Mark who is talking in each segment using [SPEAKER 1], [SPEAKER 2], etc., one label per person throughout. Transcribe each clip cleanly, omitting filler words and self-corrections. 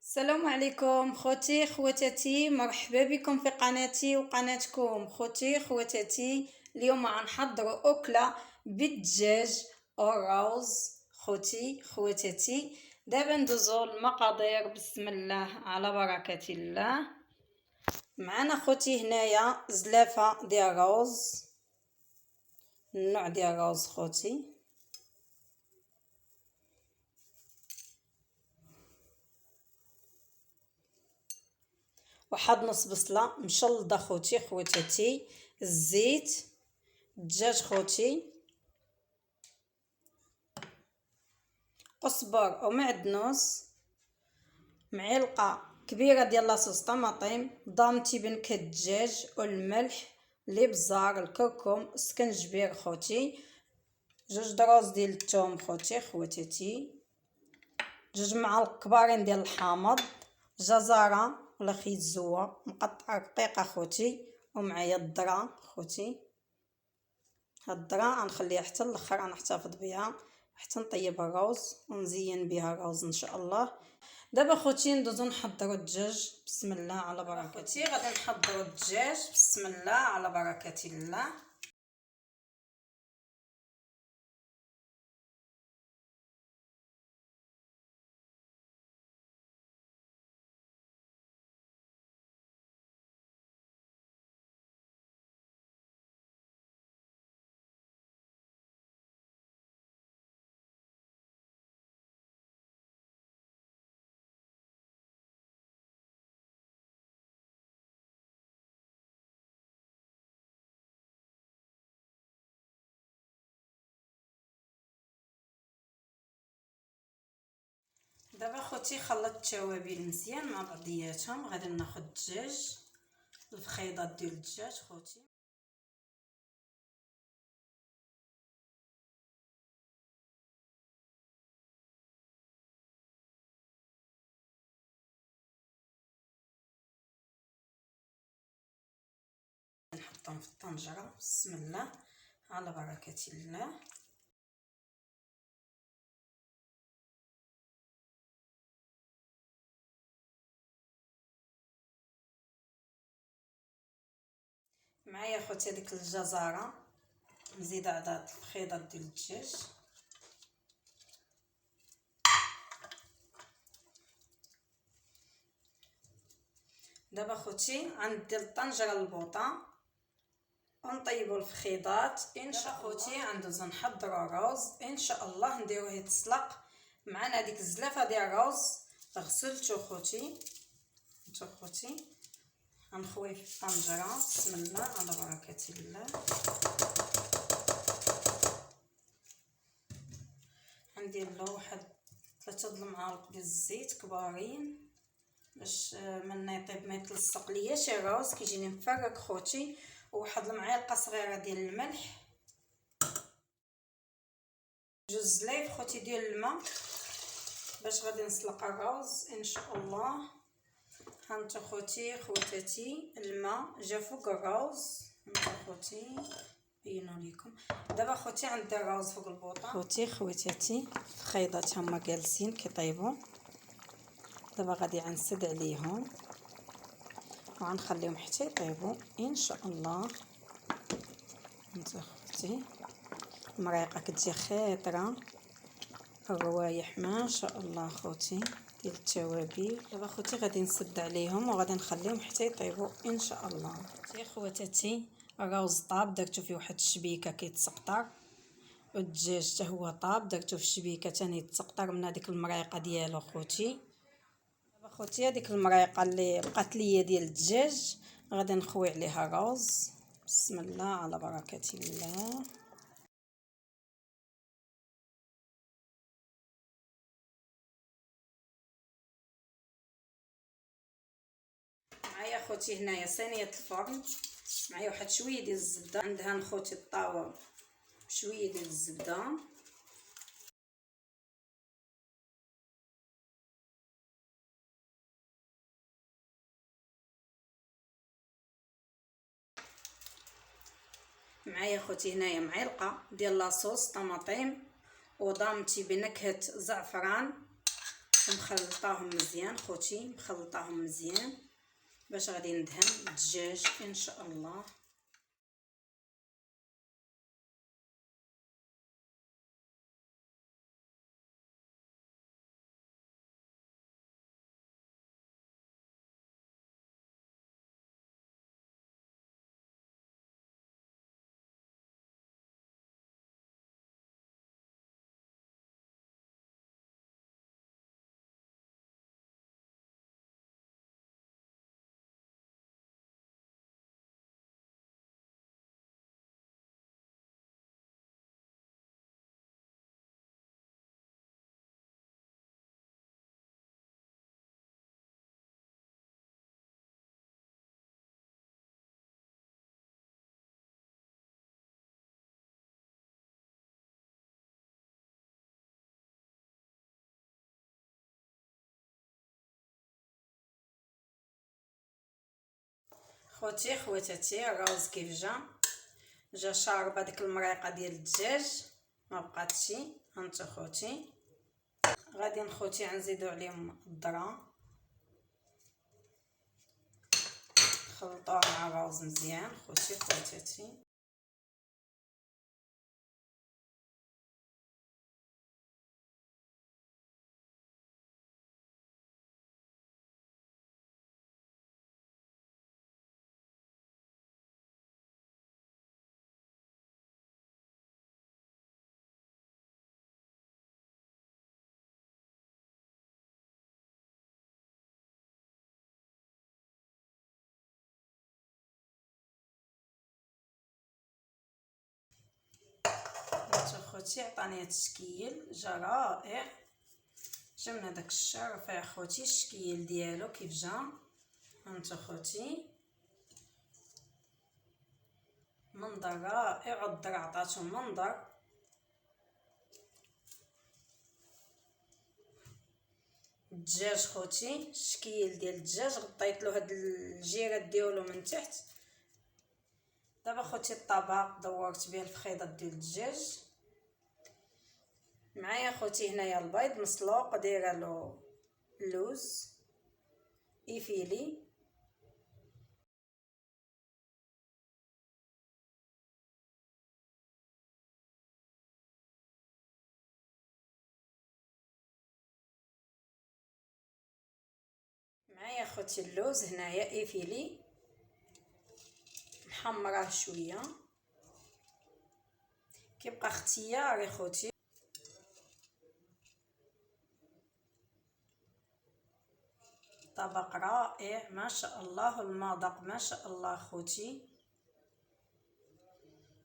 [SPEAKER 1] السلام عليكم خوتي خواتاتي، مرحبا بكم في قناتي وقناتكم خوتي خواتاتي. اليوم غنحضروا أكلة بالدجاج والرز خوتي خواتاتي. دابا ندوزو المقادير، بسم الله على بركة الله. معنا خوتي هنايا زلافة ديال الرز، النوع ديال الرز خوتي، واحد نص بصله مشلضه خوتي خواتاتي، الزيت، الدجاج خوتي، قزبر ومعدنوس، معلقه كبيره ديال لاصوص طماطم، ضامتي بنكهه الدجاج والملح، الابزار، الكركم، السكنجبير خوتي، جوج دروز ديال الثوم خوتي خواتاتي، جوج معالق كبارين ديال الحامض، جزره ولا خيط زوه مقطعه رقيقه خوتي، ومعايا الذره خوتي. هاد الذره غنخليها حتى الاخر، غنحتفظ بها حتى نطيب الرز ونزين بها الرز ان شاء الله. دابا خوتي ندوزو نحضروا الدجاج، بسم الله على بركه خوتي. غادي نحضروا الدجاج، بسم الله على بركه الله. دابا خوتي خلطت التوابل مزيان مع بعضياتهم. غادي ناخذ الدجاج، الفخيضات ديال الدجاج خوتي، نحطهم في الطنجره، بسم الله على بركه الله. معايا خوتي هذيك الجزره، نزيد عدد الفخيضات ديال الدجاج، دابا خوتي غندير الطنجره للبوطه ونطيبوا الفخيضات ان شاء الله. خوتي غندوزو نحضروا الرز ان شاء الله، نديروه يتسلق. معنا هذيك الزلافه ديال الرز غسلته خوتي، انتو خوتي غنخويه في الطنجره، بسم الله على بركه الله. غندير له واحد 3 د المعالق ديال الزيت كبارين باش من يطيب ما يتلصق لياش الرز، كيجيني مفرك خوتي. وواحد المعلقه صغيره ديال الملح، جوج زلايف خوتي ديال الماء باش غادي نسلق الرز ان شاء الله. هانتو خوتي خواتاتي الماء جا فوق الرز، هانتو خوتي بينوا ليكم. دابا خوتي غندير الرز فوق البوطه خوتي خواتاتي، الخيضات هما جالسين كيطيبوا. دابا غادي غنسد عليهم وغنخليهم حتى يطيبوا ان شاء الله. هانتو خوتي المريقه كتجي خيطره، الروايح ما شاء الله خوتي ديال التوابل. دابا خوتي غادي نسد عليهم وغادي نخليهم حتى يطيبوا ان شاء الله. خوتي خواتاتي الرز طاب، درتو فيه واحد الشبيكه كيتسقطر، والدجاج حتى هو طاب، درتو في الشبيكه ثاني يتسقطر من هذيك المريقه ديالو خوتي. دابا خوتي هذيك المريقه اللي بقات ليا ديال الدجاج غادي نخوي عليها الرز، بسم الله على بركه الله. معايا خوتي هنايا صينيه الفرن، معايا واحد شويه ديال الزبده، ندهن خوتي الطاوه بشويه ديال الزبده، معايا خوتي هنايا معلقه ديال لاصوص طماطم، وضامتي بنكهه زعفران، ومخلطاهم مزيان خوتي، مخلطاهم مزيان باش غادي ندهن الدجاج ان شاء الله. خوتي خواتاتي الراوز كيف جا شارب هذيك المريقه ديال الدجاج، ما بقاتش. هانتو خوتي غادي خوتي غنزيدو عليهم الذره، خلطوها مع الراوز مزيان خوتي خواتاتي. هانتو خوتي عطاني هاد الشكل جا رائع، جا من هداك الشرفيع خوتي الشكل ديالو كيف جا. هانتو خوتي منظر رائع، والذرة عطاتو منظر. الدجاج خوتي الشكل ديال الدجاج غطيت له هاد الجيرات ديالو من تحت. دابا خوتي الطبق دورت به الفخيضات ديال الدجاج. معايا خوتي هنايا البيض مسلوق دايره له اللوز ايفيلي، معايا خوتي اللوز هنايا ايفيلي محمراه شويه، كيبقى اختياري خوتي. طبق رائع ما شاء الله، المذاق ما شاء الله خوتي،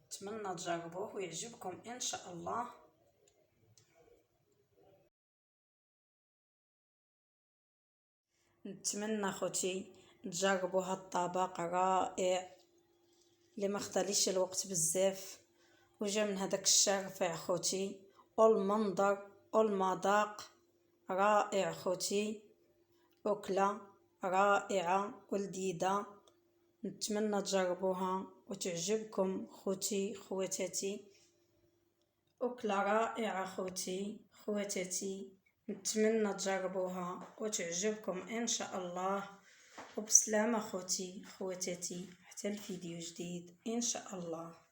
[SPEAKER 1] نتمنى تجربوه ويعجبكم ان شاء الله. نتمنى خوتي تجربوا هاد الطبق رائع اللي ما خداليش الوقت بزاف، وجا من هذاك الشرفع خوتي، والمنظر والمذاق رائع خوتي، أكلة رائعة ولذيذة. نتمنى تجربوها وتعجبكم خوتي خواتاتي، أكلة رائعة خوتي خواتاتي، نتمنى تجربوها وتعجبكم ان شاء الله. وبسلامة خوتي خواتاتي، حتى الفيديو جديد ان شاء الله.